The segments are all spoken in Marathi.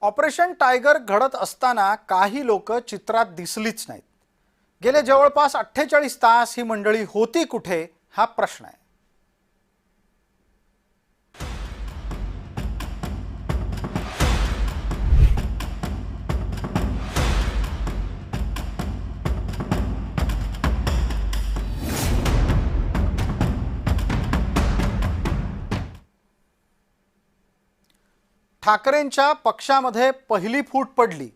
ऑपरेशन टायगर घडत असताना काही लोक चित्रात दिसलीच नाहीत। गेले जवळपास 48 तास ही मंडळी होती कुठे हा प्रश्न आहे। ठाकरेंच्या पक्षामध्ये पहिली फूट पडली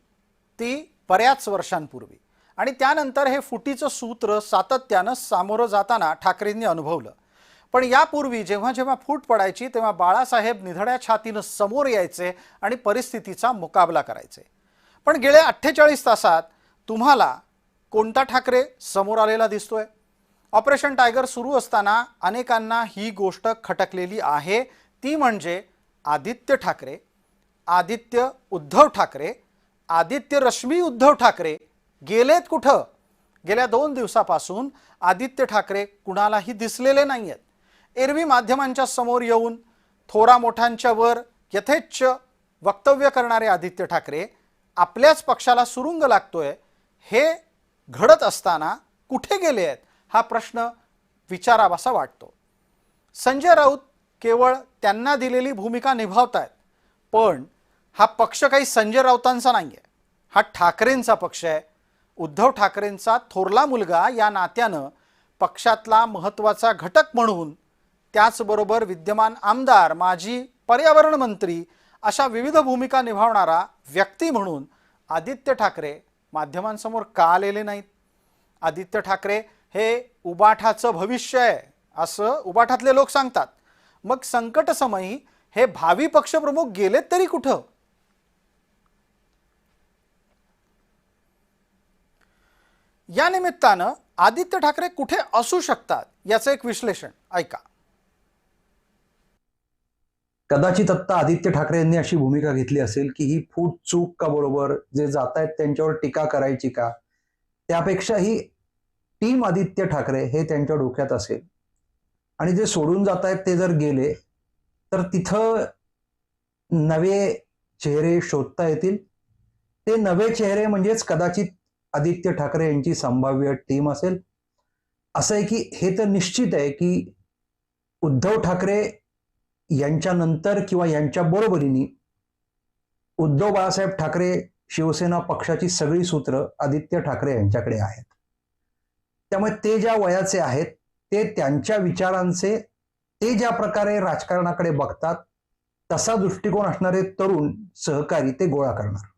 ती बऱ्याच वर्षांपूर्वी आणि त्यानंतर हे फुटीचं सूत्र सातत्यानं सामोरं जाताना ठाकरेंनी अनुभवलं। पण यापूर्वी जेव्हा जेव्हा फूट पडायची तेव्हा बाळासाहेब निधड्या छातीनं समोर यायचे आणि परिस्थितीचा मुकाबला करायचे। पण गेल्या 48 तासात तुम्हाला कोणता ठाकरे समोर आलेला दिसतोय? ऑपरेशन टायगर सुरू असताना अनेकांना ही गोष्ट खटकलेली आहे, ती म्हणजे आदित्य ठाकरे, आदित्य उद्धव ठाकरे, आदित्य रश्मी उद्धव ठाकरे गेलेत कुठं? गेल्या 2 दिवसापासून आदित्य ठाकरे कुणालाही दिसलेले नाहीयेत। एरवी माध्यमांच्या समोर येऊन थोरा मोठ्यांच्या वर यथेच्छ वक्तव्य करणारे आदित्य ठाकरे आपल्याच पक्षाला सुरुंग लागतोय हे घडत असताना कुठे गेले आहेत हा प्रश्न विचारावासा वाटतो। संजय राऊत केवळ त्यांना दिलेली भूमिका निभावतायत, पण हा पक्ष काही संजय राऊतांचा नाहीये, हा ठाकरेंचा पक्ष आहे। उद्धव ठाकरेंचा थोरला मुलगा या नात्यानं पक्षातला महत्त्वाचा घटक म्हणून, त्याचबरोबर विद्यमान आमदार, माजी पर्यावरण मंत्री अशा विविध भूमिका निभावणारा व्यक्ती म्हणून आदित्य ठाकरे माध्यमांसमोर का आलेले नाहीत? आदित्य ठाकरे हे उबाठाचं भविष्य आहे असं उबाठातले लोक सांगतात। मग संकट समयी हे भावी पक्षप्रमुख गेलेत तरी कुठं? या निमित्तानं आदित्य ठाकरे कुठे असू शकतात याचं एक विश्लेषण ऐका। कदाचित आत्ता आदित्य ठाकरे यांनी अशी भूमिका घेतली असेल की ही फूट चूक का बरोबर, जे जात आहेत त्यांच्यावर टीका करायची का, त्यापेक्षा ही टीम आदित्य ठाकरे हे त्यांच्या डोक्यात असेल आणि जे सोडून जात आहेत ते जर गेले तर तिथं नवे चेहरे शोधता येतील। ते नवे चेहरे म्हणजेच कदाचित आदित्य ठाकरे यांची संभाव्य टीम असेल। असं आहे की हे तर निश्चित आहे की उद्धव ठाकरे यांच्यानंतर किंवा यांच्या बरोबरीने उद्धव बाळासाहेब ठाकरे शिवसेना पक्षाची सगळी सूत्र आदित्य ठाकरे यांच्याकडे आहेत। त्यामुळे ते ज्या वयाचे आहेत ते त्यांच्या विचारांचे, ते ज्या प्रकारे राजकारणाकडे बघतात तसा दृष्टिकोन असणारे तरुण सहकारी ते गोळा करणार।